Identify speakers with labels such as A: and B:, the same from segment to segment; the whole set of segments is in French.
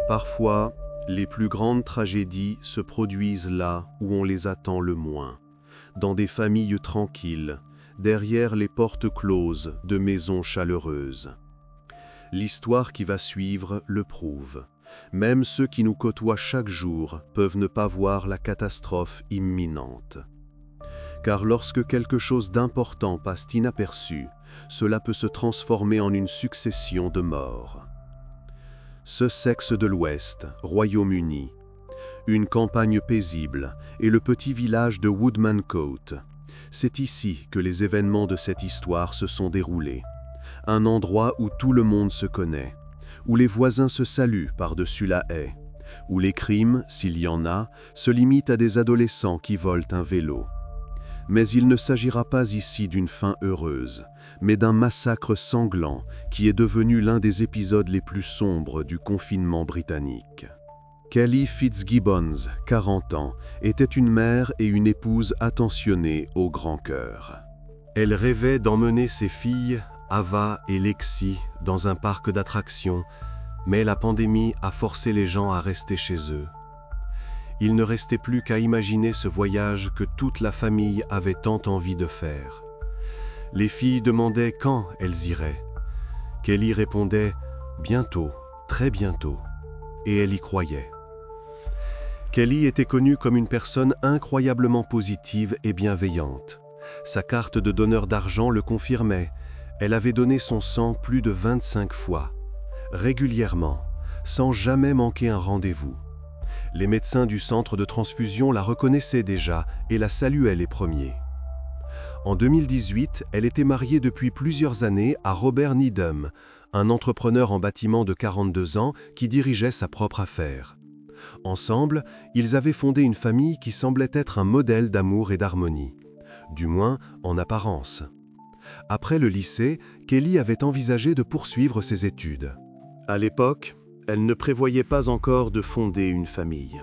A: Parfois, les plus grandes tragédies se produisent là où on les attend le moins, dans des familles tranquilles, derrière les portes closes de maisons chaleureuses. L'histoire qui va suivre le prouve. Même ceux qui nous côtoient chaque jour peuvent ne pas voir la catastrophe imminente. Car lorsque quelque chose d'important passe inaperçu, cela peut se transformer en une succession de morts. Sussex de l'Ouest, Royaume-Uni. Une campagne paisible et le petit village de Woodmancote. C'est ici que les événements de cette histoire se sont déroulés. Un endroit où tout le monde se connaît, où les voisins se saluent par-dessus la haie, où les crimes, s'il y en a, se limitent à des adolescents qui volent un vélo. Mais il ne s'agira pas ici d'une fin heureuse, mais d'un massacre sanglant qui est devenu l'un des épisodes les plus sombres du confinement britannique. Kelly Fitzgibbons, 40 ans, était une mère et une épouse attentionnées au grand cœur. Elle rêvait d'emmener ses filles, Ava et Lexi, dans un parc d'attractions, mais la pandémie a forcé les gens à rester chez eux. Il ne restait plus qu'à imaginer ce voyage que toute la famille avait tant envie de faire. Les filles demandaient quand elles iraient. Kelly répondait « bientôt, très bientôt », et elle y croyait. Kelly était connue comme une personne incroyablement positive et bienveillante. Sa carte de donneur d'argent le confirmait. Elle avait donné son sang plus de 25 fois, régulièrement, sans jamais manquer un rendez-vous. Les médecins du centre de transfusion la reconnaissaient déjà et la saluaient les premiers. En 2018, elle était mariée depuis plusieurs années à Robert Needham, un entrepreneur en bâtiment de 42 ans qui dirigeait sa propre affaire. Ensemble, ils avaient fondé une famille qui semblait être un modèle d'amour et d'harmonie, du moins en apparence. Après le lycée, Kelly avait envisagé de poursuivre ses études. À l'époque, elle ne prévoyait pas encore de fonder une famille.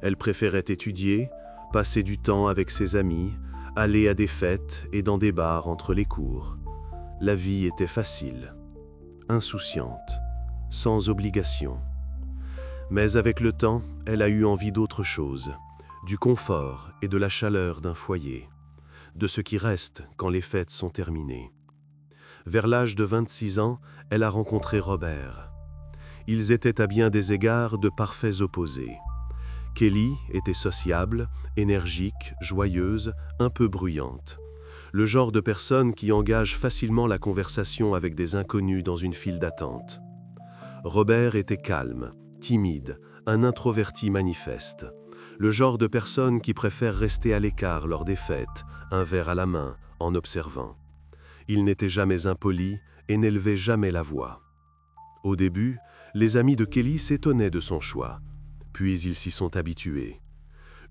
A: Elle préférait étudier, passer du temps avec ses amis, aller à des fêtes et dans des bars entre les cours. La vie était facile, insouciante, sans obligation. Mais avec le temps, elle a eu envie d'autre chose, du confort et de la chaleur d'un foyer, de ce qui reste quand les fêtes sont terminées. Vers l'âge de 26 ans, elle a rencontré Robert. Ils étaient à bien des égards de parfaits opposés. Kelly était sociable, énergique, joyeuse, un peu bruyante. Le genre de personne qui engage facilement la conversation avec des inconnus dans une file d'attente. Robert était calme, timide, un introverti manifeste. Le genre de personne qui préfère rester à l'écart lors des fêtes, un verre à la main, en observant. Il n'était jamais impoli et n'élevait jamais la voix. Au début, les amis de Kelly s'étonnaient de son choix, puis ils s'y sont habitués.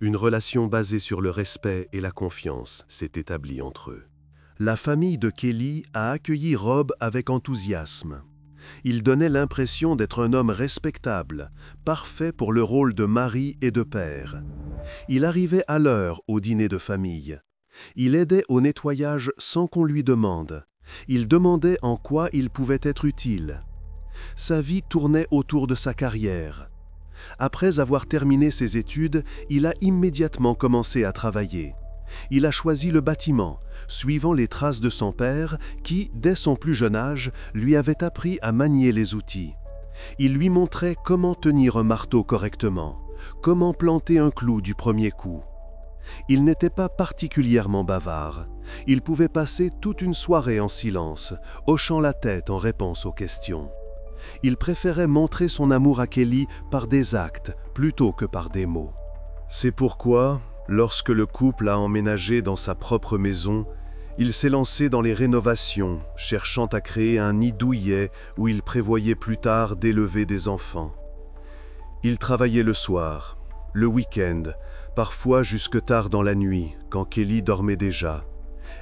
A: Une relation basée sur le respect et la confiance s'est établie entre eux. La famille de Kelly a accueilli Rob avec enthousiasme. Il donnait l'impression d'être un homme respectable, parfait pour le rôle de mari et de père. Il arrivait à l'heure au dîner de famille. Il aidait au nettoyage sans qu'on lui demande. Il demandait en quoi il pouvait être utile. Sa vie tournait autour de sa carrière. Après avoir terminé ses études, il a immédiatement commencé à travailler. Il a choisi le bâtiment, suivant les traces de son père qui, dès son plus jeune âge, lui avait appris à manier les outils. Il lui montrait comment tenir un marteau correctement, comment planter un clou du premier coup. Il n'était pas particulièrement bavard. Il pouvait passer toute une soirée en silence, hochant la tête en réponse aux questions. Il préférait montrer son amour à Kelly par des actes plutôt que par des mots. C'est pourquoi, lorsque le couple a emménagé dans sa propre maison, il s'est lancé dans les rénovations, cherchant à créer un nid douillet où il prévoyait plus tard d'élever des enfants. Il travaillait le soir, le week-end, parfois jusque tard dans la nuit, quand Kelly dormait déjà.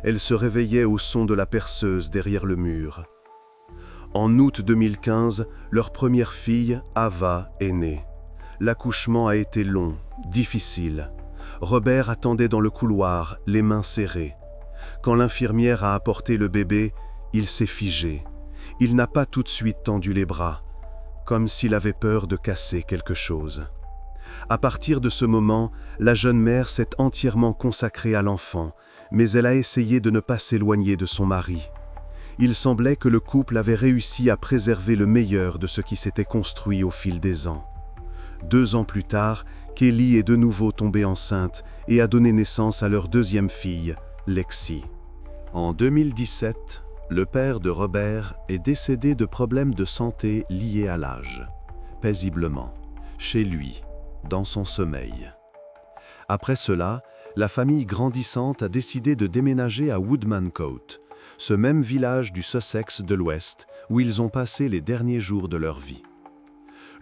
A: Elle se réveillait au son de la perceuse derrière le mur. En août 2015, leur première fille, Ava, est née. L'accouchement a été long, difficile. Robert attendait dans le couloir, les mains serrées. Quand l'infirmière a apporté le bébé, il s'est figé. Il n'a pas tout de suite tendu les bras. comme s'il avait peur de casser quelque chose. À partir de ce moment, la jeune mère s'est entièrement consacrée à l'enfant, mais elle a essayé de ne pas s'éloigner de son mari. Il semblait que le couple avait réussi à préserver le meilleur de ce qui s'était construit au fil des ans. 2 ans plus tard, Kelly est de nouveau tombée enceinte et a donné naissance à leur deuxième fille, Lexi. En 2017, le père de Robert est décédé de problèmes de santé liés à l'âge, paisiblement, chez lui, dans son sommeil. Après cela, la famille grandissante a décidé de déménager à Woodmancote, ce même village du Sussex de l'Ouest où ils ont passé les derniers jours de leur vie.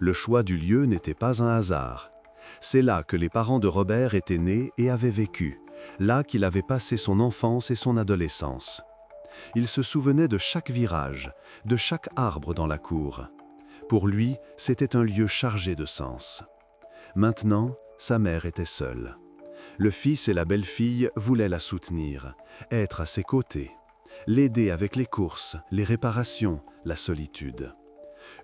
A: Le choix du lieu n'était pas un hasard. C'est là que les parents de Robert étaient nés et avaient vécu, là qu'il avait passé son enfance et son adolescence. Il se souvenait de chaque virage, de chaque arbre dans la cour. Pour lui, c'était un lieu chargé de sens. Maintenant, sa mère était seule. Le fils et la belle-fille voulaient la soutenir, être à ses côtés, l'aider avec les courses, les réparations, la solitude.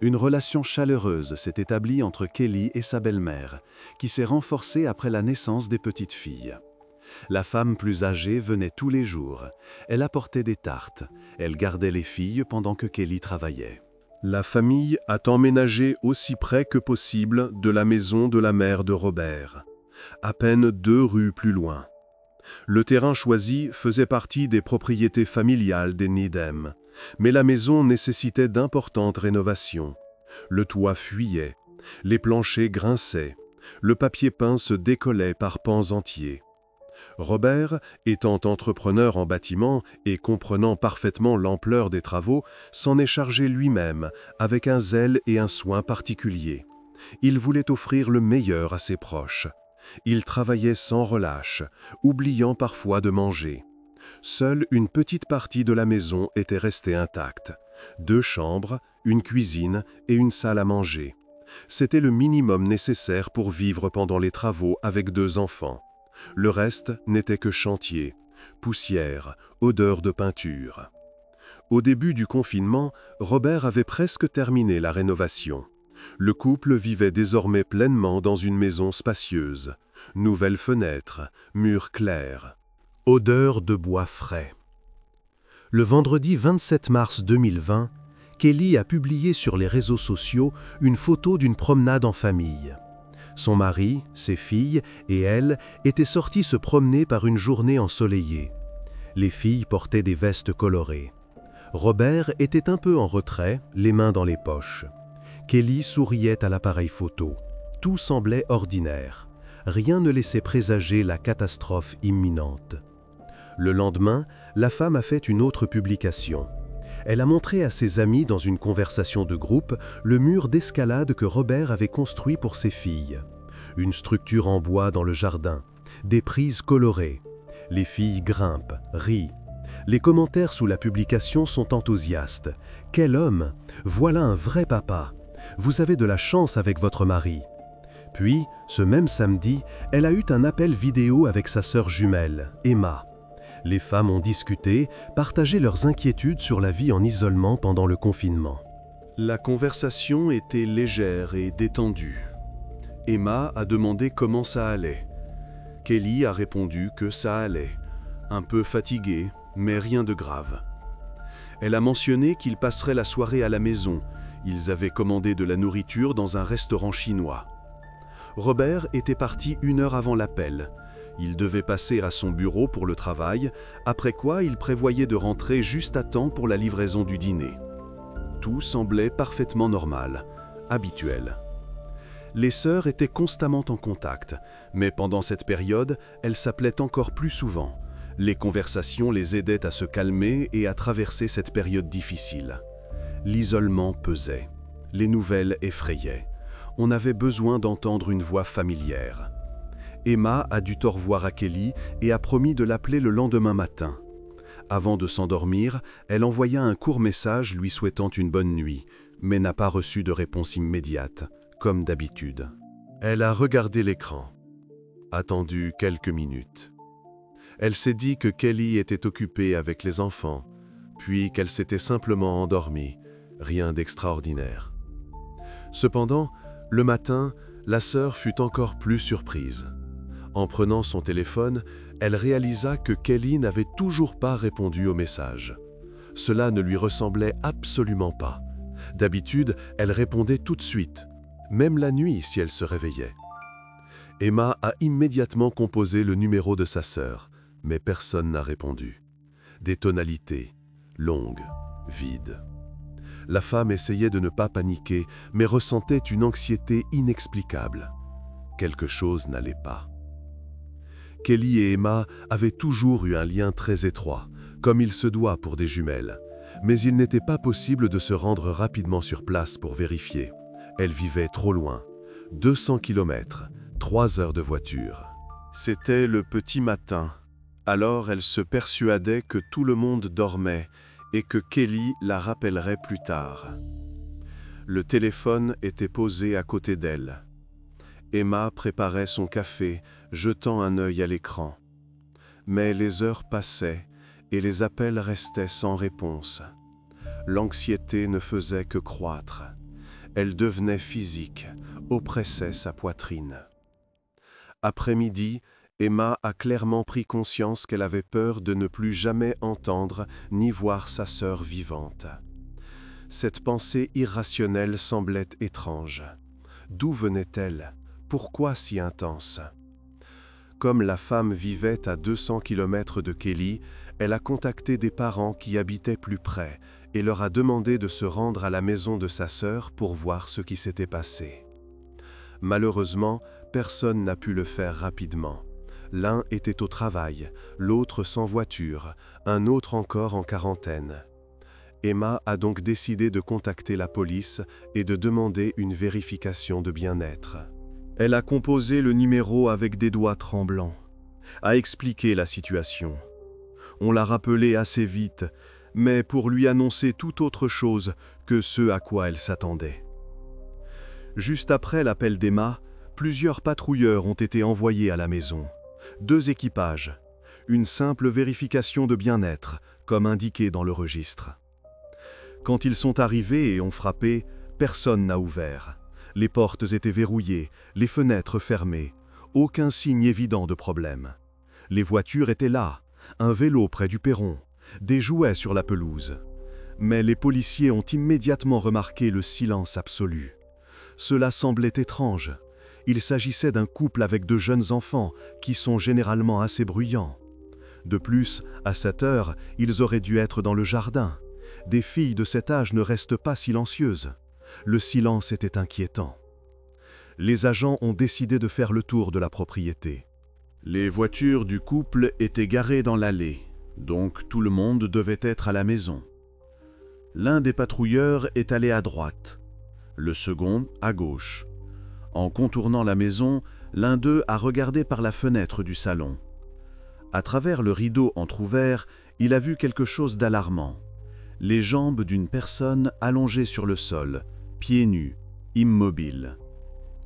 A: Une relation chaleureuse s'est établie entre Kelly et sa belle-mère, qui s'est renforcée après la naissance des petites filles. La femme plus âgée venait tous les jours. Elle apportait des tartes. Elle gardait les filles pendant que Kelly travaillait. La famille a emménagé aussi près que possible de la maison de la mère de Robert, à peine 2 rues plus loin. Le terrain choisi faisait partie des propriétés familiales des Needham, mais la maison nécessitait d'importantes rénovations. Le toit fuyait, les planchers grinçaient, le papier peint se décollait par pans entiers. Robert, étant entrepreneur en bâtiment et comprenant parfaitement l'ampleur des travaux, s'en est chargé lui-même, avec un zèle et un soin particuliers. Il voulait offrir le meilleur à ses proches. Il travaillait sans relâche, oubliant parfois de manger. Seule une petite partie de la maison était restée intacte. 2 chambres, une cuisine et une salle à manger. C'était le minimum nécessaire pour vivre pendant les travaux avec 2 enfants. Le reste n'était que chantier, poussière, odeur de peinture. Au début du confinement, Robert avait presque terminé la rénovation. Le couple vivait désormais pleinement dans une maison spacieuse. Nouvelles fenêtres, murs clairs, odeur de bois frais. Le vendredi 27 mars 2020, Kelly a publié sur les réseaux sociaux une photo d'une promenade en famille. Son mari, ses filles et elle étaient sortis se promener par une journée ensoleillée. Les filles portaient des vestes colorées. Robert était un peu en retrait, les mains dans les poches. Kelly souriait à l'appareil photo. Tout semblait ordinaire. Rien ne laissait présager la catastrophe imminente. Le lendemain, la femme a fait une autre publication. Elle a montré à ses amis dans une conversation de groupe le mur d'escalade que Robert avait construit pour ses filles. Une structure en bois dans le jardin, des prises colorées. Les filles grimpent, rient. Les commentaires sous la publication sont enthousiastes. « Quel homme! Voilà un vrai papa! Vous avez de la chance avec votre mari. » Puis, ce même samedi, elle a eu un appel vidéo avec sa sœur jumelle, Emma. Les femmes ont discuté, partagé leurs inquiétudes sur la vie en isolement pendant le confinement. La conversation était légère et détendue. Emma a demandé comment ça allait. Kelly a répondu que ça allait, un peu fatiguée, mais rien de grave. Elle a mentionné qu'ils passeraient la soirée à la maison. Ils avaient commandé de la nourriture dans un restaurant chinois. Robert était parti 1 heure avant l'appel. Il devait passer à son bureau pour le travail, après quoi il prévoyait de rentrer juste à temps pour la livraison du dîner. Tout semblait parfaitement normal, habituel. Les sœurs étaient constamment en contact, mais pendant cette période, elles s'appelaient encore plus souvent. Les conversations les aidaient à se calmer et à traverser cette période difficile. L'isolement pesait. Les nouvelles effrayaient. On avait besoin d'entendre une voix familière. Emma a dû au revoir à Kelly et a promis de l'appeler le lendemain matin. Avant de s'endormir, elle envoya un court message lui souhaitant une bonne nuit, mais n'a pas reçu de réponse immédiate, comme d'habitude. Elle a regardé l'écran, attendu quelques minutes. Elle s'est dit que Kelly était occupée avec les enfants, puis qu'elle s'était simplement endormie, rien d'extraordinaire. Cependant, le matin, la sœur fut encore plus surprise. En prenant son téléphone, elle réalisa que Kelly n'avait toujours pas répondu au message. Cela ne lui ressemblait absolument pas. D'habitude, elle répondait tout de suite, même la nuit si elle se réveillait. Emma a immédiatement composé le numéro de sa sœur, mais personne n'a répondu. Des tonalités, longues, vides. La femme essayait de ne pas paniquer, mais ressentait une anxiété inexplicable. Quelque chose n'allait pas. Kelly et Emma avaient toujours eu un lien très étroit, comme il se doit pour des jumelles. Mais il n'était pas possible de se rendre rapidement sur place pour vérifier. Elle vivait trop loin. 200 km, 3 heures de voiture. C'était le petit matin. Alors elle se persuadait que tout le monde dormait et que Kelly la rappellerait plus tard. Le téléphone était posé à côté d'elle. Emma préparait son café, jetant un œil à l'écran. Mais les heures passaient et les appels restaient sans réponse. L'anxiété ne faisait que croître. Elle devenait physique, oppressait sa poitrine. Après-midi, Emma a clairement pris conscience qu'elle avait peur de ne plus jamais entendre ni voir sa sœur vivante. Cette pensée irrationnelle semblait étrange. D'où venait-elle? Pourquoi si intense? Comme la femme vivait à 200 km de Kelly, elle a contacté des parents qui habitaient plus près et leur a demandé de se rendre à la maison de sa sœur pour voir ce qui s'était passé. Malheureusement, personne n'a pu le faire rapidement. L'un était au travail, l'autre sans voiture, un autre encore en quarantaine. Emma a donc décidé de contacter la police et de demander une vérification de bien-être. Elle a composé le numéro avec des doigts tremblants, a expliqué la situation. On l'a rappelé assez vite, mais pour lui annoncer tout autre chose que ce à quoi elle s'attendait. Juste après l'appel d'Emma, plusieurs patrouilleurs ont été envoyés à la maison. 2 équipages, une simple vérification de bien-être, comme indiqué dans le registre. Quand ils sont arrivés et ont frappé, personne n'a ouvert. Les portes étaient verrouillées, les fenêtres fermées, aucun signe évident de problème. Les voitures étaient là, un vélo près du perron, des jouets sur la pelouse. Mais les policiers ont immédiatement remarqué le silence absolu. Cela semblait étrange. Il s'agissait d'un couple avec de jeunes enfants qui sont généralement assez bruyants. De plus, à cette heure, ils auraient dû être dans le jardin. Des filles de cet âge ne restent pas silencieuses. Le silence était inquiétant. Les agents ont décidé de faire le tour de la propriété. Les voitures du couple étaient garées dans l'allée, donc tout le monde devait être à la maison. L'un des patrouilleurs est allé à droite, le second à gauche. En contournant la maison, l'un d'eux a regardé par la fenêtre du salon. À travers le rideau entrouvert, il a vu quelque chose d'alarmant. Les jambes d'une personne allongée sur le sol, pieds nus, immobile.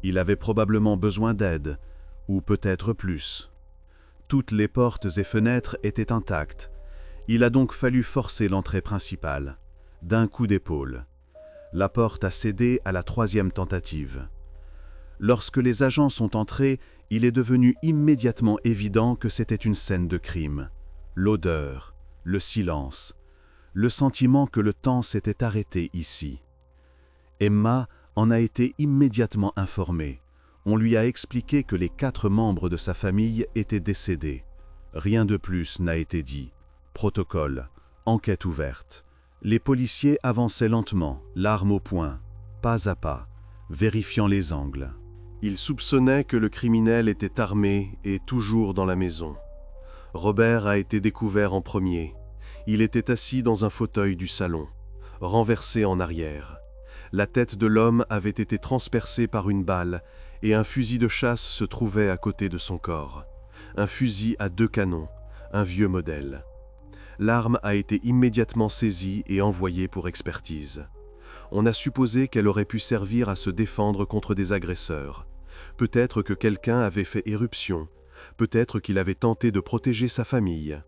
A: Il avait probablement besoin d'aide, ou peut-être plus. Toutes les portes et fenêtres étaient intactes. Il a donc fallu forcer l'entrée principale, d'un coup d'épaule. La porte a cédé à la 3e tentative. Lorsque les agents sont entrés, il est devenu immédiatement évident que c'était une scène de crime. L'odeur, le silence, le sentiment que le temps s'était arrêté ici. Emma en a été immédiatement informée. On lui a expliqué que les 4 membres de sa famille étaient décédés. Rien de plus n'a été dit. Protocole, enquête ouverte. Les policiers avançaient lentement, l'arme au poing, pas à pas, vérifiant les angles. Ils soupçonnaient que le criminel était armé et toujours dans la maison. Robert a été découvert en premier. Il était assis dans un fauteuil du salon, renversé en arrière. La tête de l'homme avait été transpercée par une balle et un fusil de chasse se trouvait à côté de son corps. Un fusil à 2 canons, un vieux modèle. L'arme a été immédiatement saisie et envoyée pour expertise. On a supposé qu'elle aurait pu servir à se défendre contre des agresseurs. Peut-être que quelqu'un avait fait éruption, peut-être qu'il avait tenté de protéger sa famille.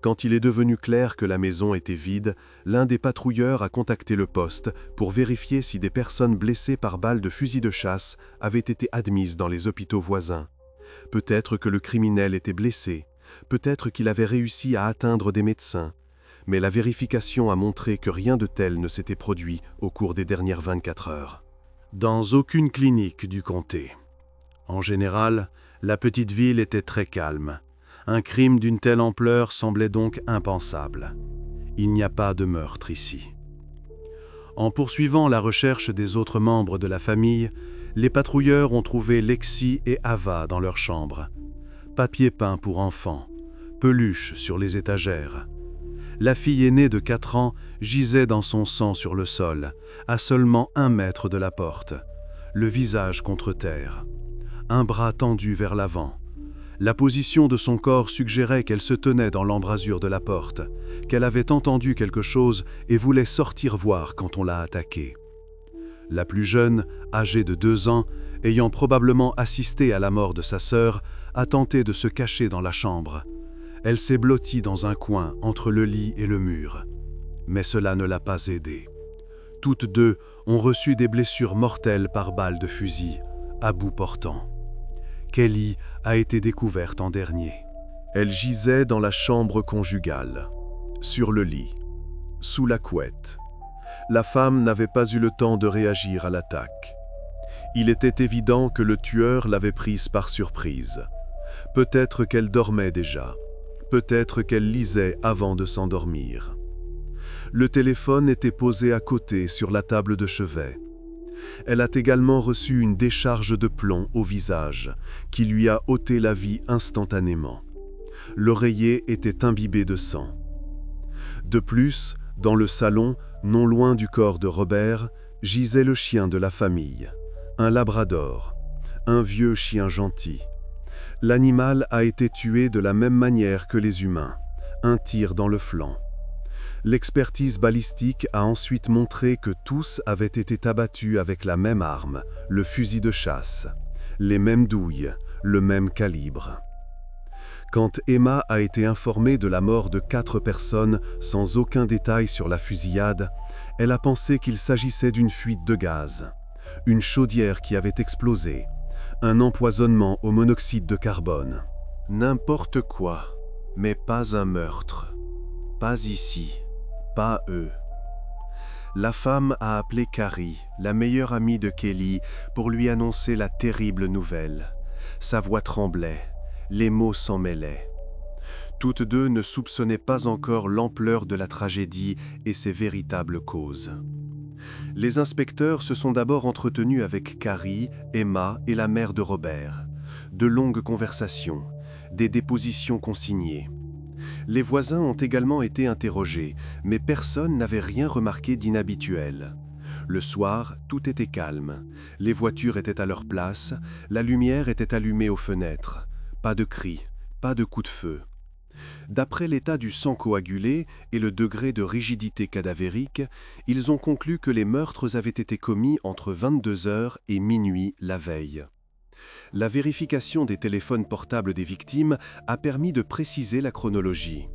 A: Quand il est devenu clair que la maison était vide, l'un des patrouilleurs a contacté le poste pour vérifier si des personnes blessées par balles de fusil de chasse avaient été admises dans les hôpitaux voisins. Peut-être que le criminel était blessé, peut-être qu'il avait réussi à atteindre des médecins, mais la vérification a montré que rien de tel ne s'était produit au cours des dernières 24 heures. Dans aucune clinique du comté. En général, la petite ville était très calme. Un crime d'une telle ampleur semblait donc impensable. Il n'y a pas de meurtre ici. En poursuivant la recherche des autres membres de la famille, les patrouilleurs ont trouvé Lexi et Ava dans leur chambre. Papier peint pour enfants, peluches sur les étagères. La fille aînée de 4 ans gisait dans son sang sur le sol, à seulement 1 mètre de la porte, le visage contre terre, un bras tendu vers l'avant. La position de son corps suggérait qu'elle se tenait dans l'embrasure de la porte, qu'elle avait entendu quelque chose et voulait sortir voir quand on l'a attaquée. La plus jeune, âgée de 2 ans, ayant probablement assisté à la mort de sa sœur, a tenté de se cacher dans la chambre. Elle s'est blottie dans un coin entre le lit et le mur. Mais cela ne l'a pas aidée. Toutes deux ont reçu des blessures mortelles par balle de fusil, à bout portant. Kelly a été découverte en dernier. Elle gisait dans la chambre conjugale, sur le lit, sous la couette. La femme n'avait pas eu le temps de réagir à l'attaque. Il était évident que le tueur l'avait prise par surprise. Peut-être qu'elle dormait déjà. Peut-être qu'elle lisait avant de s'endormir. Le téléphone était posé à côté sur la table de chevet. Elle a également reçu une décharge de plomb au visage, qui lui a ôté la vie instantanément. L'oreiller était imbibé de sang. De plus, dans le salon, non loin du corps de Robert, gisait le chien de la famille, un labrador, un vieux chien gentil. L'animal a été tué de la même manière que les humains, un tir dans le flanc. L'expertise balistique a ensuite montré que tous avaient été abattus avec la même arme, le fusil de chasse, les mêmes douilles, le même calibre. Quand Emma a été informée de la mort de 4 personnes sans aucun détail sur la fusillade, elle a pensé qu'il s'agissait d'une fuite de gaz, une chaudière qui avait explosé, un empoisonnement au monoxyde de carbone. N'importe quoi, mais pas un meurtre. Pas ici, pas eux. La femme a appelé Carrie, la meilleure amie de Kelly, pour lui annoncer la terrible nouvelle. Sa voix tremblait, les mots s'en mêlaient. Toutes deux ne soupçonnaient pas encore l'ampleur de la tragédie et ses véritables causes. Les inspecteurs se sont d'abord entretenus avec Carrie, Emma et la mère de Robert. De longues conversations, des dépositions consignées. Les voisins ont également été interrogés, mais personne n'avait rien remarqué d'inhabituel. Le soir, tout était calme. Les voitures étaient à leur place, la lumière était allumée aux fenêtres. Pas de cris, pas de coups de feu. D'après l'état du sang coagulé et le degré de rigidité cadavérique, ils ont conclu que les meurtres avaient été commis entre 22 h et minuit la veille. La vérification des téléphones portables des victimes a permis de préciser la chronologie.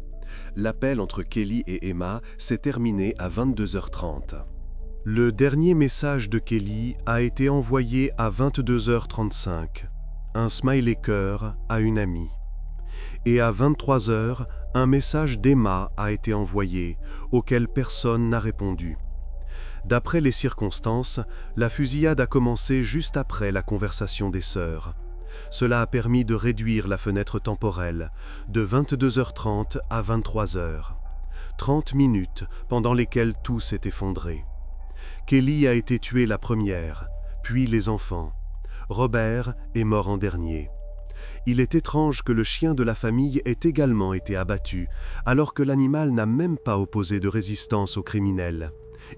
A: L'appel entre Kelly et Emma s'est terminé à 22 h 30. Le dernier message de Kelly a été envoyé à 22 h 35, un smiley cœur à une amie. Et à 23 h, un message d'Emma a été envoyé, auquel personne n'a répondu. D'après les circonstances, la fusillade a commencé juste après la conversation des sœurs. Cela a permis de réduire la fenêtre temporelle, de 22 h 30 à 23 h. 30 minutes pendant lesquelles tout s'est effondré. Kelly a été tuée la première, puis les enfants. Robert est mort en dernier. Il est étrange que le chien de la famille ait également été abattu, alors que l'animal n'a même pas opposé de résistance aux criminels.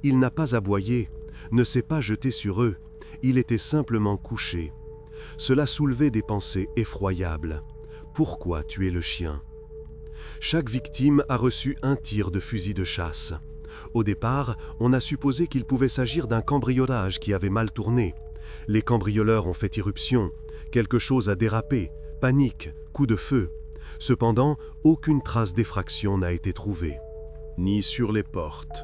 A: Il n'a pas aboyé, ne s'est pas jeté sur eux, il était simplement couché. Cela soulevait des pensées effroyables. Pourquoi tuer le chien? Chaque victime a reçu un tir de fusil de chasse. Au départ, on a supposé qu'il pouvait s'agir d'un cambriolage qui avait mal tourné. Les cambrioleurs ont fait irruption. Quelque chose a dérapé, panique, coup de feu. Cependant, aucune trace d'effraction n'a été trouvée, ni sur les portes,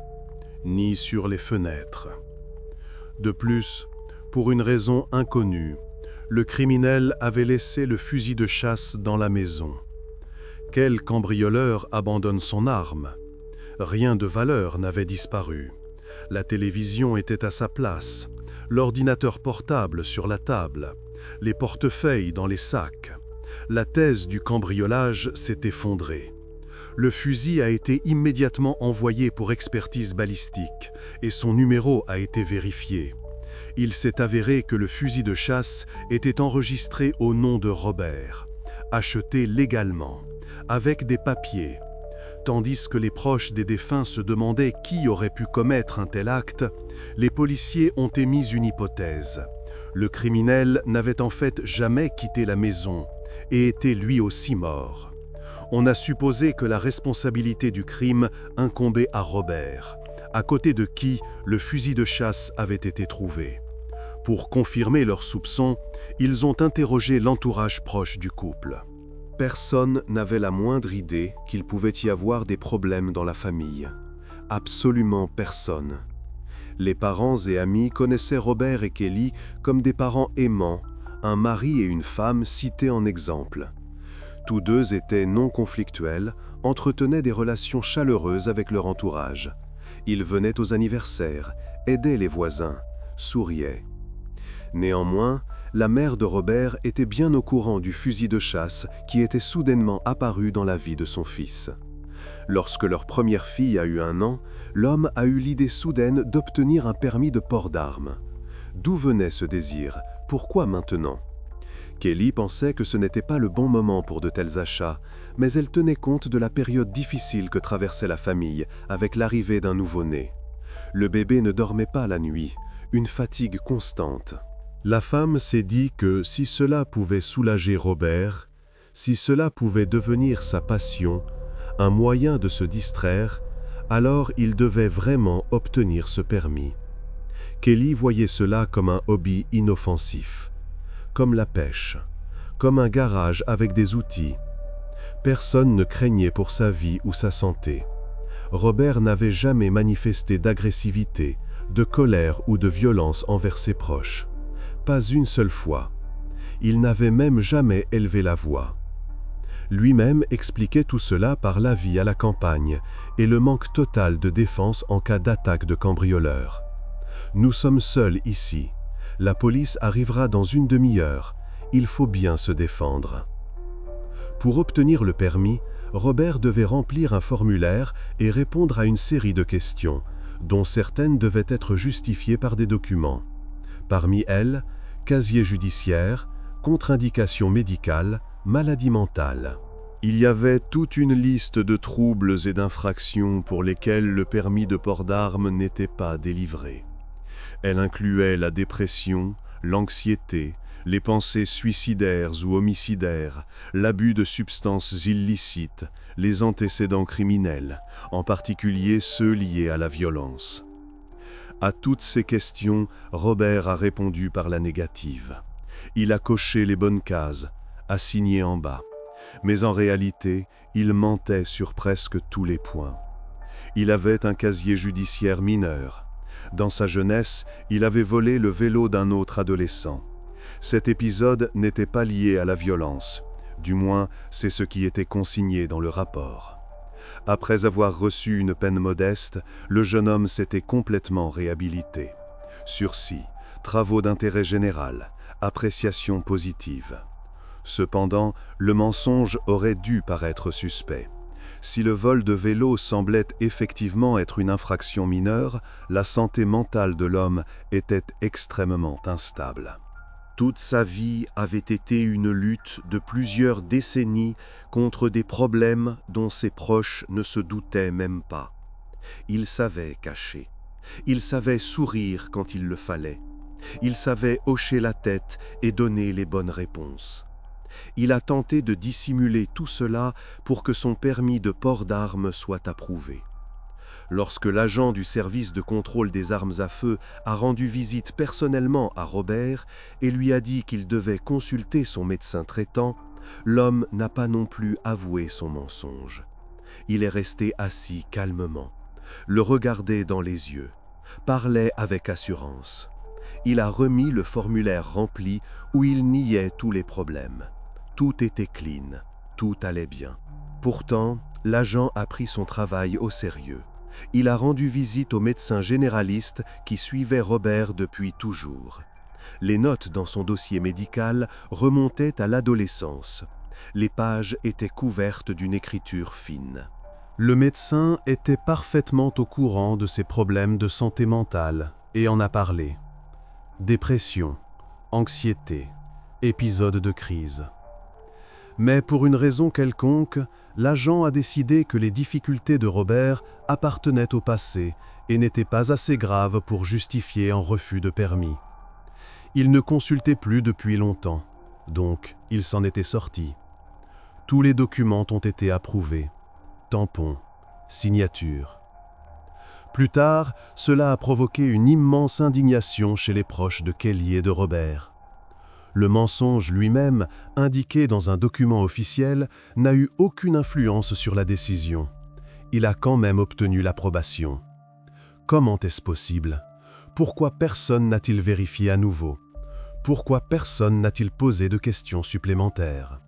A: ni sur les fenêtres. De plus, pour une raison inconnue, le criminel avait laissé le fusil de chasse dans la maison. Quel cambrioleur abandonne son arme? Rien de valeur n'avait disparu. La télévision était à sa place, l'ordinateur portable sur la table, les portefeuilles dans les sacs. La thèse du cambriolage s'est effondrée. Le fusil a été immédiatement envoyé pour expertise balistique et son numéro a été vérifié. Il s'est avéré que le fusil de chasse était enregistré au nom de Robert, acheté légalement, avec des papiers. Tandis que les proches des défunts se demandaient qui aurait pu commettre un tel acte, les policiers ont émis une hypothèse. Le criminel n'avait en fait jamais quitté la maison et était lui aussi mort. On a supposé que la responsabilité du crime incombait à Robert, à côté de qui le fusil de chasse avait été trouvé. Pour confirmer leurs soupçons, ils ont interrogé l'entourage proche du couple. Personne n'avait la moindre idée qu'il pouvait y avoir des problèmes dans la famille. Absolument personne. Les parents et amis connaissaient Robert et Kelly comme des parents aimants, un mari et une femme cités en exemple. Tous deux étaient non conflictuels, entretenaient des relations chaleureuses avec leur entourage. Ils venaient aux anniversaires, aidaient les voisins, souriaient. Néanmoins, la mère de Robert était bien au courant du fusil de chasse qui était soudainement apparu dans la vie de son fils. Lorsque leur première fille a eu 1 an, l'homme a eu l'idée soudaine d'obtenir un permis de port d'armes. D'où venait ce désir? Pourquoi maintenant? Kelly pensait que ce n'était pas le bon moment pour de tels achats, mais elle tenait compte de la période difficile que traversait la famille avec l'arrivée d'un nouveau-né. Le bébé ne dormait pas la nuit, une fatigue constante. La femme s'est dit que si cela pouvait soulager Robert, si cela pouvait devenir sa passion, un moyen de se distraire, alors il devait vraiment obtenir ce permis. Kelly voyait cela comme un hobby inoffensif, comme la pêche, comme un garage avec des outils. Personne ne craignait pour sa vie ou sa santé. Robert n'avait jamais manifesté d'agressivité, de colère ou de violence envers ses proches. Pas une seule fois. Il n'avait même jamais élevé la voix. Lui-même expliquait tout cela par la vie à la campagne et le manque total de défense en cas d'attaque de cambrioleurs. « Nous sommes seuls ici. La police arrivera dans une demi-heure. Il faut bien se défendre. » Pour obtenir le permis, Robert devait remplir un formulaire et répondre à une série de questions, dont certaines devaient être justifiées par des documents. Parmi elles, casier judiciaire, contre-indication médicale, maladie mentale. Il y avait toute une liste de troubles et d'infractions pour lesquels le permis de port d'armes n'était pas délivré. Elle incluait la dépression, l'anxiété, les pensées suicidaires ou homicidaires, l'abus de substances illicites, les antécédents criminels, en particulier ceux liés à la violence. À toutes ces questions, Robert a répondu par la négative. Il a coché les bonnes cases, a signé en bas. Mais en réalité, il mentait sur presque tous les points. Il avait un casier judiciaire mineur. Dans sa jeunesse, il avait volé le vélo d'un autre adolescent. Cet épisode n'était pas lié à la violence. Du moins, c'est ce qui était consigné dans le rapport. Après avoir reçu une peine modeste, le jeune homme s'était complètement réhabilité. Sursis, travaux d'intérêt général, appréciation positive. Cependant, le mensonge aurait dû paraître suspect. Si le vol de vélo semblait effectivement être une infraction mineure, la santé mentale de l'homme était extrêmement instable. Toute sa vie avait été une lutte de plusieurs décennies contre des problèmes dont ses proches ne se doutaient même pas. Il savait cacher. Il savait sourire quand il le fallait. Il savait hocher la tête et donner les bonnes réponses. Il a tenté de dissimuler tout cela pour que son permis de port d'armes soit approuvé. Lorsque l'agent du service de contrôle des armes à feu a rendu visite personnellement à Robert et lui a dit qu'il devait consulter son médecin traitant, l'homme n'a pas non plus avoué son mensonge. Il est resté assis calmement, le regardait dans les yeux, parlait avec assurance. Il a remis le formulaire rempli où il niait tous les problèmes. Tout était clean, tout allait bien. Pourtant, l'agent a pris son travail au sérieux. Il a rendu visite au médecin généraliste qui suivait Robert depuis toujours. Les notes dans son dossier médical remontaient à l'adolescence. Les pages étaient couvertes d'une écriture fine. Le médecin était parfaitement au courant de ses problèmes de santé mentale et en a parlé. Dépression, anxiété, épisode de crise. Mais pour une raison quelconque, l'agent a décidé que les difficultés de Robert appartenaient au passé et n'étaient pas assez graves pour justifier un refus de permis. Il ne consultait plus depuis longtemps, donc il s'en était sorti. Tous les documents ont été approuvés. Tampon, signature. Plus tard, cela a provoqué une immense indignation chez les proches de Kelly et de Robert. Le mensonge lui-même, indiqué dans un document officiel, n'a eu aucune influence sur la décision. Il a quand même obtenu l'approbation. Comment est-ce possible? Pourquoi personne n'a-t-il vérifié à nouveau? Pourquoi personne n'a-t-il posé de questions supplémentaires?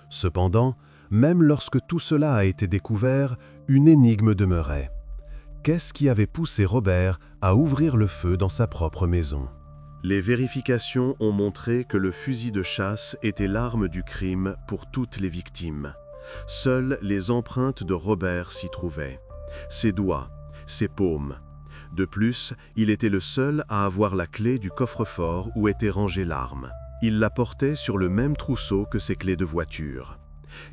A: Cependant, même lorsque tout cela a été découvert, une énigme demeurait. Qu'est-ce qui avait poussé Robert à ouvrir le feu dans sa propre maison? Les vérifications ont montré que le fusil de chasse était l'arme du crime pour toutes les victimes. Seules les empreintes de Robert s'y trouvaient. Ses doigts, ses paumes. De plus, il était le seul à avoir la clé du coffre-fort où était rangée l'arme. Il la portait sur le même trousseau que ses clés de voiture.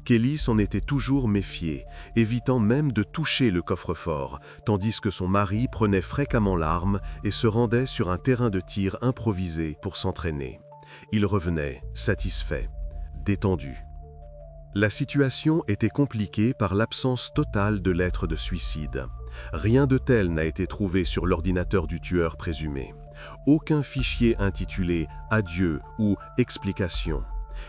A: Kelly s'en était toujours méfiée, évitant même de toucher le coffre-fort, tandis que son mari prenait fréquemment l'arme et se rendait sur un terrain de tir improvisé pour s'entraîner. Il revenait, satisfait, détendu. La situation était compliquée par l'absence totale de lettres de suicide. Rien de tel n'a été trouvé sur l'ordinateur du tueur présumé. Aucun fichier intitulé « Adieu » ou « Explication ».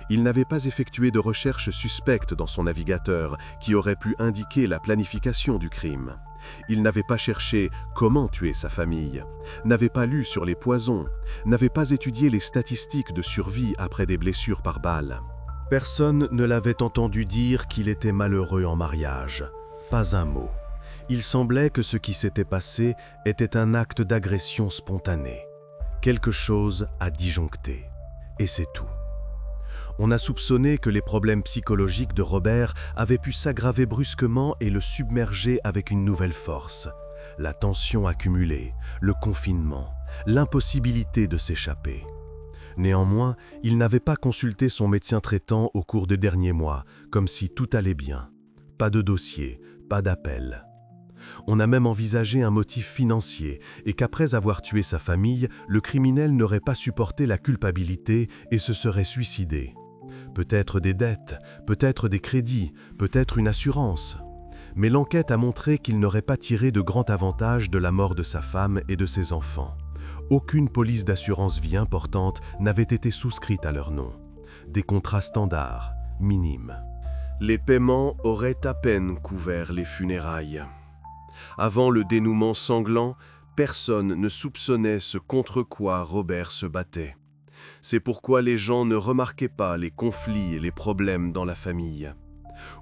A: Il n'avait pas effectué de recherche suspecte dans son navigateur qui aurait pu indiquer la planification du crime. Il n'avait pas cherché comment tuer sa famille, n'avait pas lu sur les poisons, n'avait pas étudié les statistiques de survie après des blessures par balle. Personne ne l'avait entendu dire qu'il était malheureux en mariage. Pas un mot. Il semblait que ce qui s'était passé était un acte d'agression spontanée. Quelque chose à disjoncter. Et c'est tout. On a soupçonné que les problèmes psychologiques de Robert avaient pu s'aggraver brusquement et le submerger avec une nouvelle force. La tension accumulée, le confinement, l'impossibilité de s'échapper. Néanmoins, il n'avait pas consulté son médecin traitant au cours des derniers mois, comme si tout allait bien. Pas de dossier, pas d'appel. On a même envisagé un motif financier et qu'après avoir tué sa famille, le criminel n'aurait pas supporté la culpabilité et se serait suicidé. Peut-être des dettes, peut-être des crédits, peut-être une assurance. Mais l'enquête a montré qu'il n'aurait pas tiré de grand avantage de la mort de sa femme et de ses enfants. Aucune police d'assurance vie importante n'avait été souscrite à leur nom. Des contrats standards, minimes. Les paiements auraient à peine couvert les funérailles. Avant le dénouement sanglant, personne ne soupçonnait ce contre quoi Robert se battait. C'est pourquoi les gens ne remarquaient pas les conflits et les problèmes dans la famille.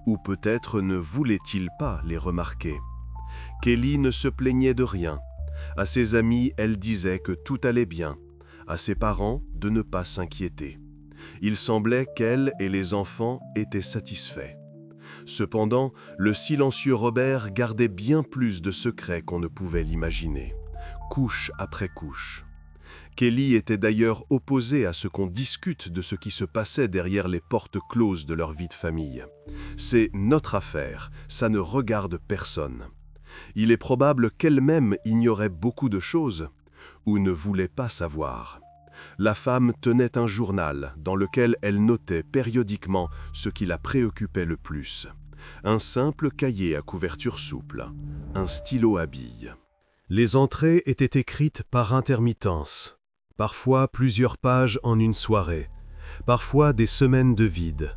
A: Ou peut-être ne voulaient-ils pas les remarquer. Kelly ne se plaignait de rien. À ses amis, elle disait que tout allait bien. À ses parents, de ne pas s'inquiéter. Il semblait qu'elle et les enfants étaient satisfaits. Cependant, le silencieux Robert gardait bien plus de secrets qu'on ne pouvait l'imaginer, couche après couche. Kelly était d'ailleurs opposée à ce qu'on discute de ce qui se passait derrière les portes closes de leur vie de famille. C'est notre affaire, ça ne regarde personne. Il est probable qu'elle-même ignorait beaucoup de choses, ou ne voulait pas savoir. La femme tenait un journal dans lequel elle notait périodiquement ce qui la préoccupait le plus. Un simple cahier à couverture souple, un stylo à billes. Les entrées étaient écrites par intermittence, parfois plusieurs pages en une soirée, parfois des semaines de vide.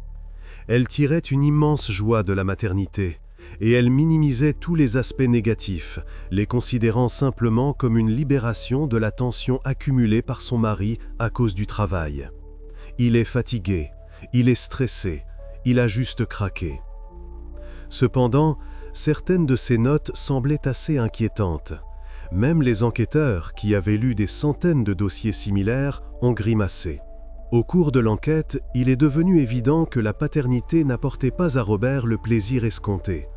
A: Elle tirait une immense joie de la maternité, et elle minimisait tous les aspects négatifs, les considérant simplement comme une libération de la tension accumulée par son mari à cause du travail. Il est fatigué, il est stressé, il a juste craqué. Cependant, certaines de ces notes semblaient assez inquiétantes. Même les enquêteurs, qui avaient lu des centaines de dossiers similaires, ont grimacé. Au cours de l'enquête, il est devenu évident que la paternité n'apportait pas à Robert le plaisir escompté.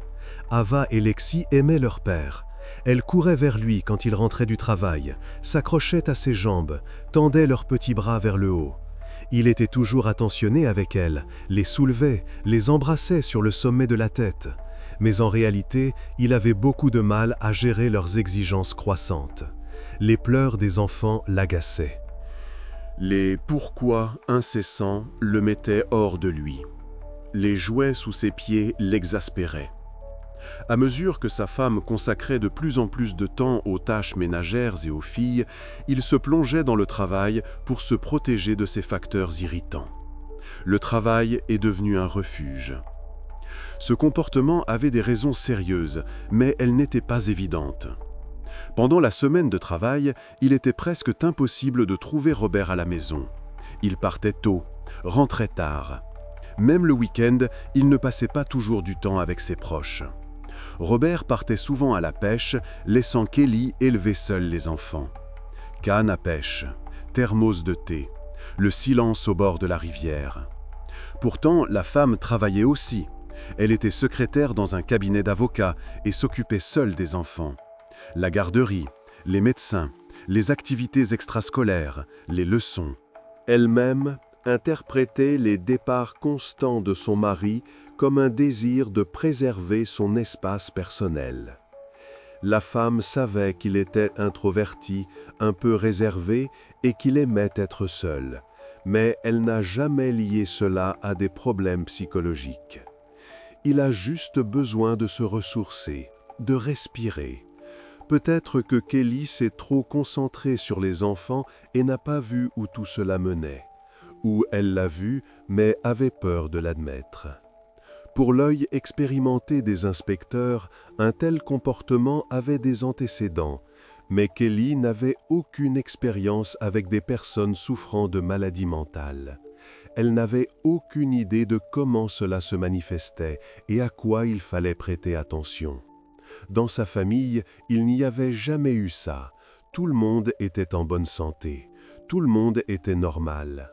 A: Ava et Lexi aimaient leur père. Elles couraient vers lui quand il rentrait du travail, s'accrochaient à ses jambes, tendaient leurs petits bras vers le haut. Il était toujours attentionné avec elles, les soulevait, les embrassait sur le sommet de la tête. Mais en réalité, il avait beaucoup de mal à gérer leurs exigences croissantes. Les pleurs des enfants l'agaçaient. Les pourquoi incessants le mettaient hors de lui. Les jouets sous ses pieds l'exaspéraient. À mesure que sa femme consacrait de plus en plus de temps aux tâches ménagères et aux filles, il se plongeait dans le travail pour se protéger de ces facteurs irritants. Le travail est devenu un refuge. Ce comportement avait des raisons sérieuses, mais elles n'étaient pas évidentes. Pendant la semaine de travail, il était presque impossible de trouver Robert à la maison. Il partait tôt, rentrait tard. Même le week-end, il ne passait pas toujours du temps avec ses proches. Robert partait souvent à la pêche, laissant Kelly élever seule les enfants. Canne à pêche, thermos de thé, le silence au bord de la rivière. Pourtant, la femme travaillait aussi. Elle était secrétaire dans un cabinet d'avocats et s'occupait seule des enfants. La garderie, les médecins, les activités extrascolaires, les leçons. Elle-même interprétait les départs constants de son mari comme un désir de préserver son espace personnel. La femme savait qu'il était introverti, un peu réservé et qu'il aimait être seul, mais elle n'a jamais lié cela à des problèmes psychologiques. Il a juste besoin de se ressourcer, de respirer. Peut-être que Kelly s'est trop concentrée sur les enfants et n'a pas vu où tout cela menait. Ou elle l'a vu, mais avait peur de l'admettre. Pour l'œil expérimenté des inspecteurs, un tel comportement avait des antécédents, mais Kelly n'avait aucune expérience avec des personnes souffrant de maladies mentales. Elle n'avait aucune idée de comment cela se manifestait et à quoi il fallait prêter attention. Dans sa famille, il n'y avait jamais eu ça. Tout le monde était en bonne santé. Tout le monde était normal.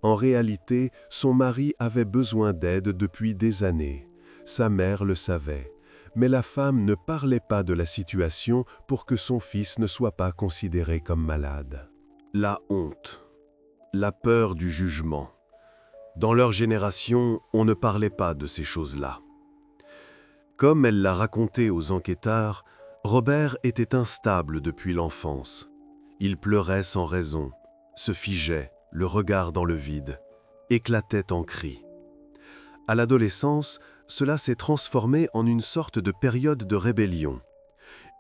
A: En réalité, son mari avait besoin d'aide depuis des années. Sa mère le savait. Mais la femme ne parlait pas de la situation pour que son fils ne soit pas considéré comme malade. La honte. La peur du jugement. Dans leur génération, on ne parlait pas de ces choses-là. Comme elle l'a raconté aux enquêteurs, Robert était instable depuis l'enfance. Il pleurait sans raison, se figeait, le regard dans le vide, éclatait en cris. À l'adolescence, cela s'est transformé en une sorte de période de rébellion.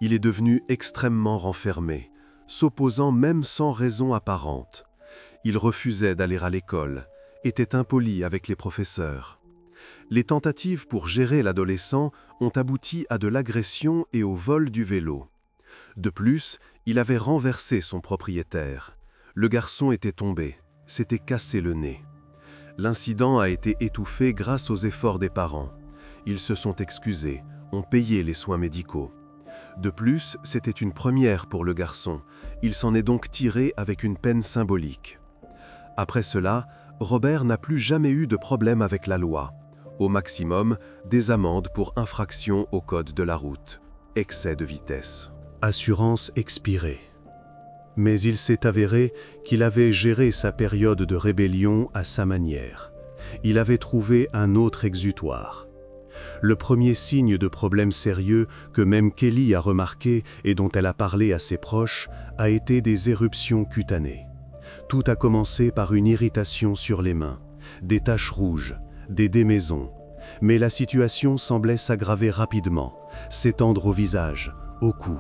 A: Il est devenu extrêmement renfermé, s'opposant même sans raison apparente. Il refusait d'aller à l'école, était impoli avec les professeurs. Les tentatives pour gérer l'adolescent ont abouti à de l'agression et au vol du vélo. De plus, il avait renversé son propriétaire. Le garçon était tombé, s'était cassé le nez. L'incident a été étouffé grâce aux efforts des parents. Ils se sont excusés, ont payé les soins médicaux. De plus, c'était une première pour le garçon. Il s'en est donc tiré avec une peine symbolique. Après cela, Robert n'a plus jamais eu de problème avec la loi. Au maximum, des amendes pour infraction au code de la route, excès de vitesse. Assurance expirée. Mais il s'est avéré qu'il avait géré sa période de rébellion à sa manière. Il avait trouvé un autre exutoire. Le premier signe de problème sérieux que même Kelly a remarqué et dont elle a parlé à ses proches a été des éruptions cutanées. Tout a commencé par une irritation sur les mains, des taches rouges, des démaisons. Mais la situation semblait s'aggraver rapidement, s'étendre au visage, au cou.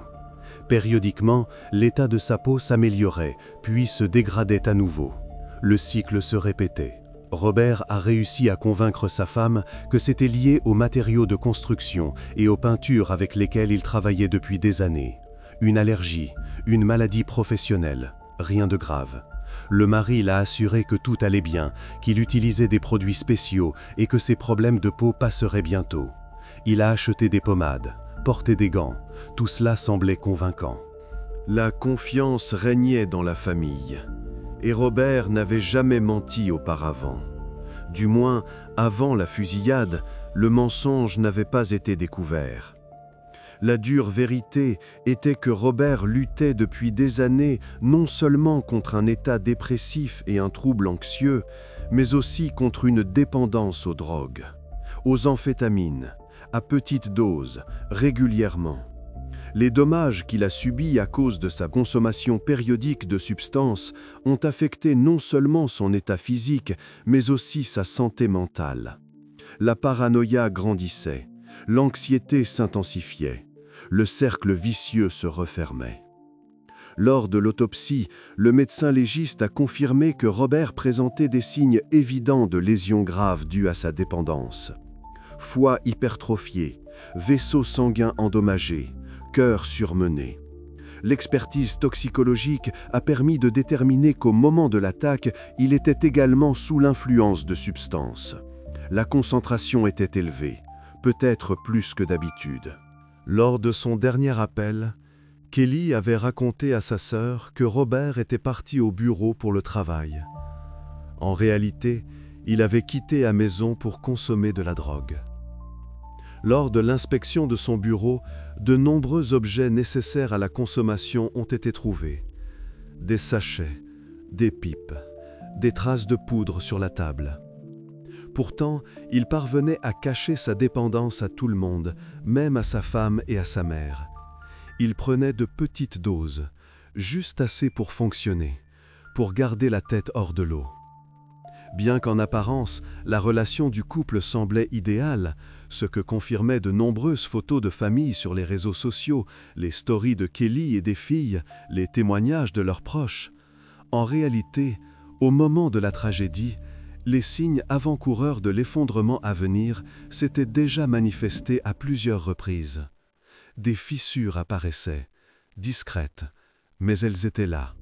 A: Périodiquement, l'état de sa peau s'améliorait, puis se dégradait à nouveau. Le cycle se répétait, Robert a réussi à convaincre sa femme que c'était lié aux matériaux de construction et aux peintures avec lesquelles il travaillait depuis des années. Une allergie, une maladie professionnelle, rien de grave. Le mari l'a assuré que tout allait bien, qu'il utilisait des produits spéciaux et que ses problèmes de peau passeraient bientôt. Il a acheté des pommades, porté des gants, tout cela semblait convaincant. La confiance régnait dans la famille. Et Robert n'avait jamais menti auparavant. Du moins, avant la fusillade, le mensonge n'avait pas été découvert. La dure vérité était que Robert luttait depuis des années non seulement contre un état dépressif et un trouble anxieux, mais aussi contre une dépendance aux drogues, aux amphétamines, à petite dose, régulièrement. Les dommages qu'il a subis à cause de sa consommation périodique de substances ont affecté non seulement son état physique, mais aussi sa santé mentale. La paranoïa grandissait, l'anxiété s'intensifiait, le cercle vicieux se refermait. Lors de l'autopsie, le médecin légiste a confirmé que Robert présentait des signes évidents de lésions graves dues à sa dépendance. Foie hypertrophié, vaisseaux sanguins endommagés, cœur surmené. L'expertise toxicologique a permis de déterminer qu'au moment de l'attaque, il était également sous l'influence de substances. La concentration était élevée, peut-être plus que d'habitude. Lors de son dernier appel, Kelly avait raconté à sa sœur que Robert était parti au bureau pour le travail. En réalité, il avait quitté la maison pour consommer de la drogue. Lors de l'inspection de son bureau, de nombreux objets nécessaires à la consommation ont été trouvés. Des sachets, des pipes, des traces de poudre sur la table. Pourtant, il parvenait à cacher sa dépendance à tout le monde, même à sa femme et à sa mère. Il prenait de petites doses, juste assez pour fonctionner, pour garder la tête hors de l'eau. Bien qu'en apparence, la relation du couple semblait idéale, ce que confirmaient de nombreuses photos de famille sur les réseaux sociaux, les stories de Kelly et des filles, les témoignages de leurs proches. En réalité, au moment de la tragédie, les signes avant-coureurs de l'effondrement à venir s'étaient déjà manifestés à plusieurs reprises. Des fissures apparaissaient, discrètes, mais elles étaient là.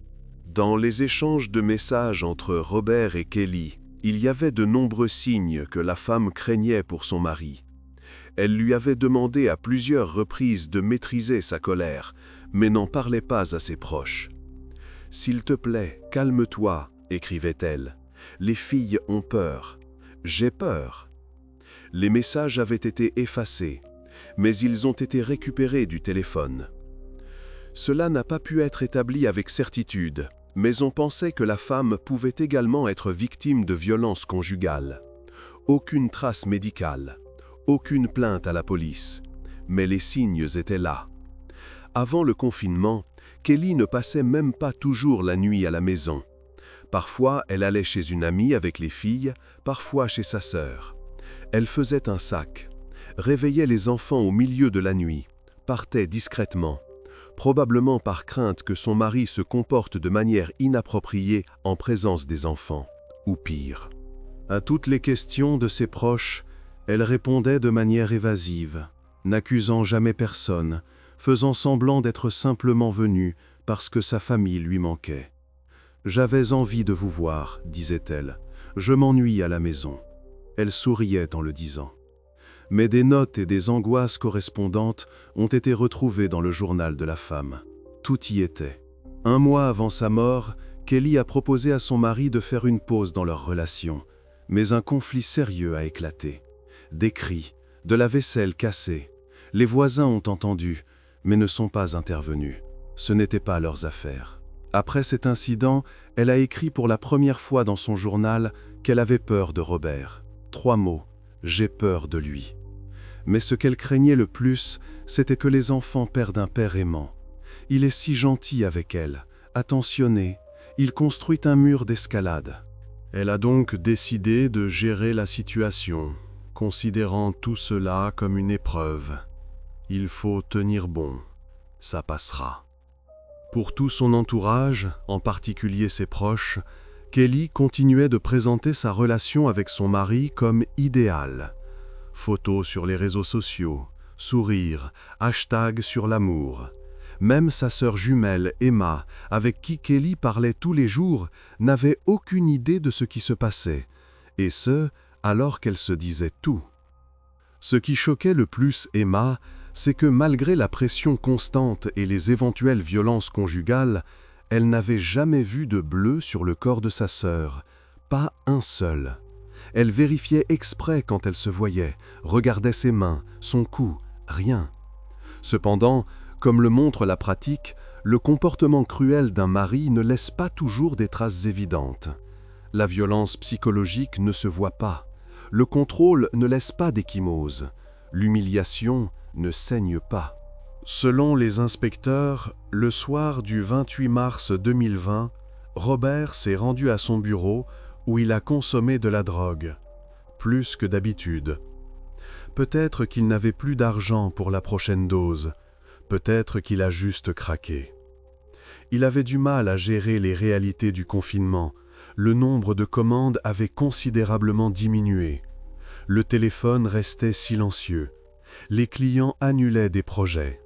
A: Dans les échanges de messages entre Robert et Kelly, il y avait de nombreux signes que la femme craignait pour son mari. Elle lui avait demandé à plusieurs reprises de maîtriser sa colère, mais n'en parlait pas à ses proches. « S'il te plaît, calme-toi », écrivait-elle. « Les filles ont peur. J'ai peur. » Les messages avaient été effacés, mais ils ont été récupérés du téléphone. Cela n'a pas pu être établi avec certitude, mais on pensait que la femme pouvait également être victime de violences conjugales. Aucune trace médicale, aucune plainte à la police, mais les signes étaient là. Avant le confinement, Kelly ne passait même pas toujours la nuit à la maison. Parfois, elle allait chez une amie avec les filles, parfois chez sa sœur. Elle faisait un sac, réveillait les enfants au milieu de la nuit, partait discrètement, probablement par crainte que son mari se comporte de manière inappropriée en présence des enfants, ou pire. À toutes les questions de ses proches, elle répondait de manière évasive, n'accusant jamais personne, faisant semblant d'être simplement venue parce que sa famille lui manquait. « J'avais envie de vous voir, disait-elle. Je m'ennuie à la maison. » Elle souriait en le disant. Mais des notes et des angoisses correspondantes ont été retrouvées dans le journal de la femme. Tout y était. 1 mois avant sa mort, Kelly a proposé à son mari de faire une pause dans leur relation, mais un conflit sérieux a éclaté. Des cris, de la vaisselle cassée. Les voisins ont entendu, mais ne sont pas intervenus. Ce n'était pas leurs affaires. Après cet incident, elle a écrit pour la première fois dans son journal qu'elle avait peur de Robert. 3 mots, j'ai peur de lui. Mais ce qu'elle craignait le plus, c'était que les enfants perdent un père aimant. Il est si gentil avec elle, attentionné, il construit un mur d'escalade. Elle a donc décidé de gérer la situation, considérant tout cela comme une épreuve. Il faut tenir bon, ça passera. Pour tout son entourage, en particulier ses proches, Kelly continuait de présenter sa relation avec son mari comme idéale. Photos sur les réseaux sociaux, sourires, hashtag sur l'amour. Même sa sœur jumelle, Emma, avec qui Kelly parlait tous les jours, n'avait aucune idée de ce qui se passait, et ce, alors qu'elle se disait tout. Ce qui choquait le plus Emma, c'est que malgré la pression constante et les éventuelles violences conjugales, elle n'avait jamais vu de bleu sur le corps de sa sœur, pas un seul. Elle vérifiait exprès quand elle se voyait, regardait ses mains, son cou, rien. Cependant, comme le montre la pratique, le comportement cruel d'un mari ne laisse pas toujours des traces évidentes. La violence psychologique ne se voit pas. Le contrôle ne laisse pas d'ecchymose. L'humiliation ne saigne pas. Selon les inspecteurs, le soir du 28 mars 2020, Robert s'est rendu à son bureau où il a consommé de la drogue, plus que d'habitude. Peut-être qu'il n'avait plus d'argent pour la prochaine dose, peut-être qu'il a juste craqué. Il avait du mal à gérer les réalités du confinement. Le nombre de commandes avait considérablement diminué. Le téléphone restait silencieux. Les clients annulaient des projets.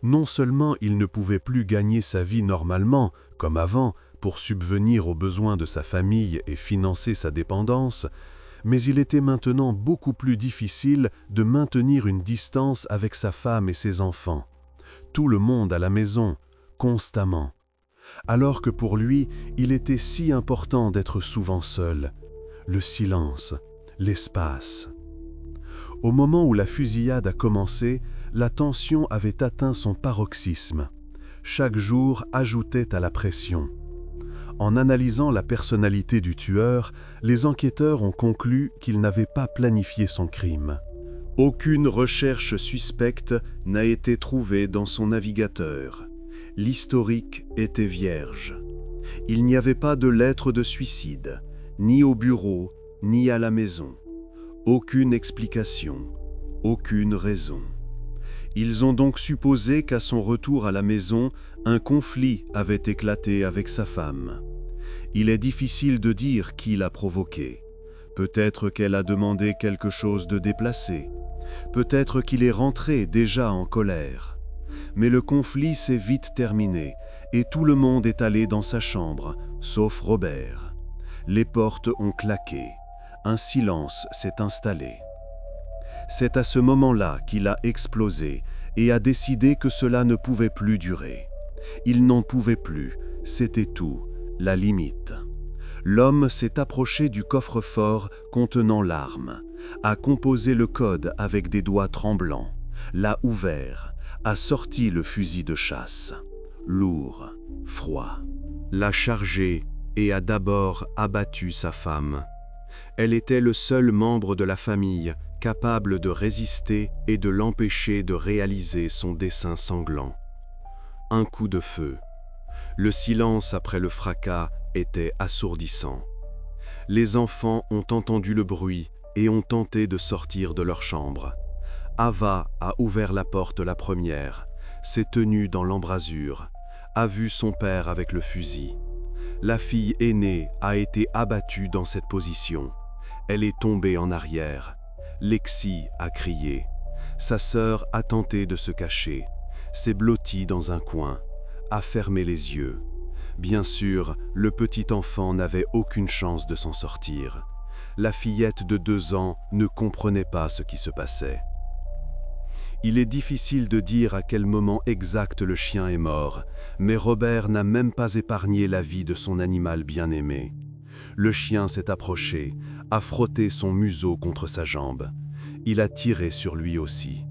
A: Non seulement il ne pouvait plus gagner sa vie normalement, comme avant, pour subvenir aux besoins de sa famille et financer sa dépendance, mais il était maintenant beaucoup plus difficile de maintenir une distance avec sa femme et ses enfants. Tout le monde à la maison, constamment. Alors que pour lui, il était si important d'être souvent seul. Le silence, l'espace. Au moment où la fusillade a commencé, la tension avait atteint son paroxysme. Chaque jour ajoutait à la pression. En analysant la personnalité du tueur, les enquêteurs ont conclu qu'il n'avait pas planifié son crime. Aucune recherche suspecte n'a été trouvée dans son navigateur. L'historique était vierge. Il n'y avait pas de lettre de suicide, ni au bureau, ni à la maison. Aucune explication, aucune raison. Ils ont donc supposé qu'à son retour à la maison, un conflit avait éclaté avec sa femme. Il est difficile de dire qui l'a provoqué. Peut-être qu'elle a demandé quelque chose de déplacé. Peut-être qu'il est rentré déjà en colère. Mais le conflit s'est vite terminé et tout le monde est allé dans sa chambre, sauf Robert. Les portes ont claqué. Un silence s'est installé. C'est à ce moment-là qu'il a explosé et a décidé que cela ne pouvait plus durer. Il n'en pouvait plus, c'était tout, la limite. L'homme s'est approché du coffre-fort contenant l'arme, a composé le code avec des doigts tremblants, l'a ouvert, a sorti le fusil de chasse. Lourd, froid. L'a chargé et a d'abord abattu sa femme. Elle était le seul membre de la famille capable de résister et de l'empêcher de réaliser son dessein sanglant. Un coup de feu. Le silence après le fracas était assourdissant. Les enfants ont entendu le bruit et ont tenté de sortir de leur chambre. Ava a ouvert la porte la première, s'est tenue dans l'embrasure, a vu son père avec le fusil. La fille aînée a été abattue dans cette position. Elle est tombée en arrière. Lexi a crié. Sa sœur a tenté de se cacher, s'est blottie dans un coin, a fermé les yeux. Bien sûr, le petit enfant n'avait aucune chance de s'en sortir. La fillette de 2 ans ne comprenait pas ce qui se passait. Il est difficile de dire à quel moment exact le chien est mort, mais Robert n'a même pas épargné la vie de son animal bien-aimé. Le chien s'est approché, a frotté son museau contre sa jambe. Il a tiré sur lui aussi.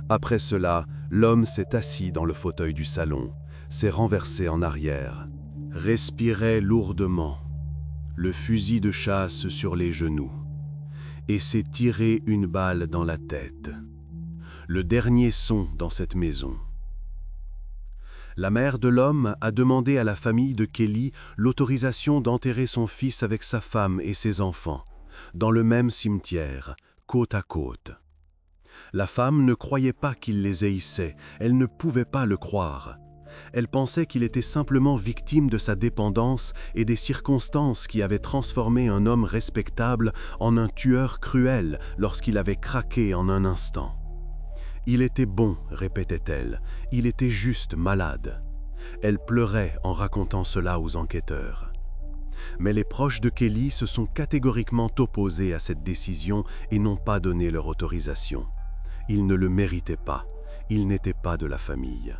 A: Après cela, l'homme s'est assis dans le fauteuil du salon, s'est renversé en arrière, respirait lourdement, le fusil de chasse sur les genoux, et s'est tiré une balle dans la tête. Le dernier son dans cette maison. La mère de l'homme a demandé à la famille de Kelly l'autorisation d'enterrer son fils avec sa femme et ses enfants, dans le même cimetière, côte à côte. La femme ne croyait pas qu'il les haïssait, elle ne pouvait pas le croire. Elle pensait qu'il était simplement victime de sa dépendance et des circonstances qui avaient transformé un homme respectable en un tueur cruel lorsqu'il avait craqué en un instant. Il était bon, répétait-elle, il était juste malade. Elle pleurait en racontant cela aux enquêteurs. Mais les proches de Kelly se sont catégoriquement opposés à cette décision et n'ont pas donné leur autorisation. Ils ne le méritaient pas, ils n'étaient pas de la famille.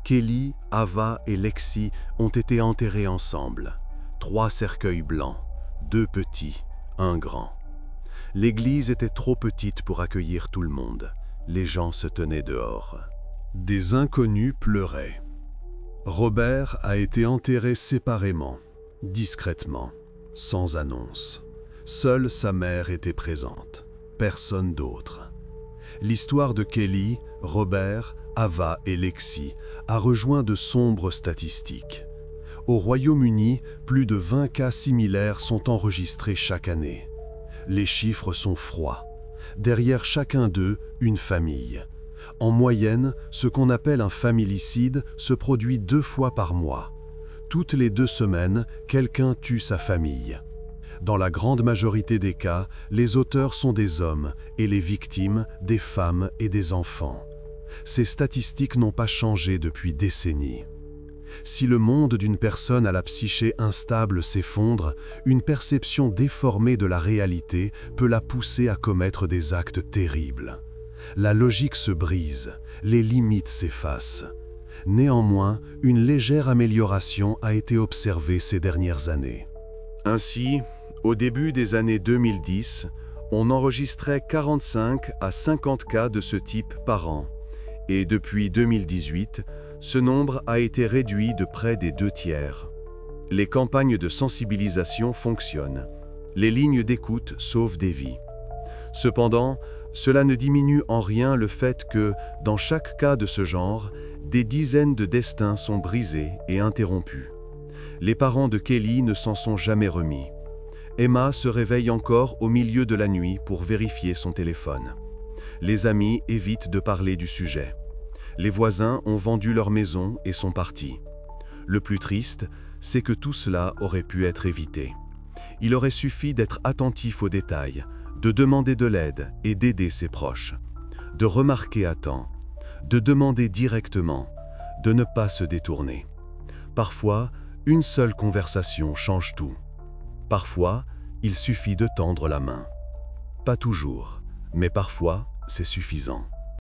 A: Kelly, Ava et Lexi ont été enterrés ensemble. 3 cercueils blancs, 2 petits, 1 grand. L'église était trop petite pour accueillir tout le monde. Les gens se tenaient dehors. Des inconnus pleuraient. Robert a été enterré séparément, discrètement, sans annonce. Seule sa mère était présente, personne d'autre. L'histoire de Kelly, Robert, Ava et Lexi a rejoint de sombres statistiques. Au Royaume-Uni, plus de 20 cas similaires sont enregistrés chaque année. Les chiffres sont froids. Derrière chacun d'eux, une famille. En moyenne, ce qu'on appelle un familicide se produit 2 fois par mois. Toutes les 2 semaines, quelqu'un tue sa famille. Dans la grande majorité des cas, les auteurs sont des hommes et les victimes, des femmes et des enfants. Ces statistiques n'ont pas changé depuis décennies. Si le monde d'une personne à la psyché instable s'effondre, une perception déformée de la réalité peut la pousser à commettre des actes terribles. La logique se brise, les limites s'effacent. Néanmoins, une légère amélioration a été observée ces dernières années. Ainsi, au début des années 2010, on enregistrait 45 à 50 cas de ce type par an. Et depuis 2018, ce nombre a été réduit de près des 2/3. Les campagnes de sensibilisation fonctionnent. Les lignes d'écoute sauvent des vies. Cependant, cela ne diminue en rien le fait que, dans chaque cas de ce genre, des dizaines de destins sont brisés et interrompus. Les parents de Kelly ne s'en sont jamais remis. Emma se réveille encore au milieu de la nuit pour vérifier son téléphone. Les amis évitent de parler du sujet. Les voisins ont vendu leur maison et sont partis. Le plus triste, c'est que tout cela aurait pu être évité. Il aurait suffi d'être attentif aux détails, de demander de l'aide et d'aider ses proches, de remarquer à temps, de demander directement, de ne pas se détourner. Parfois, une seule conversation change tout. Parfois, il suffit de tendre la main. Pas toujours, mais parfois, c'est suffisant.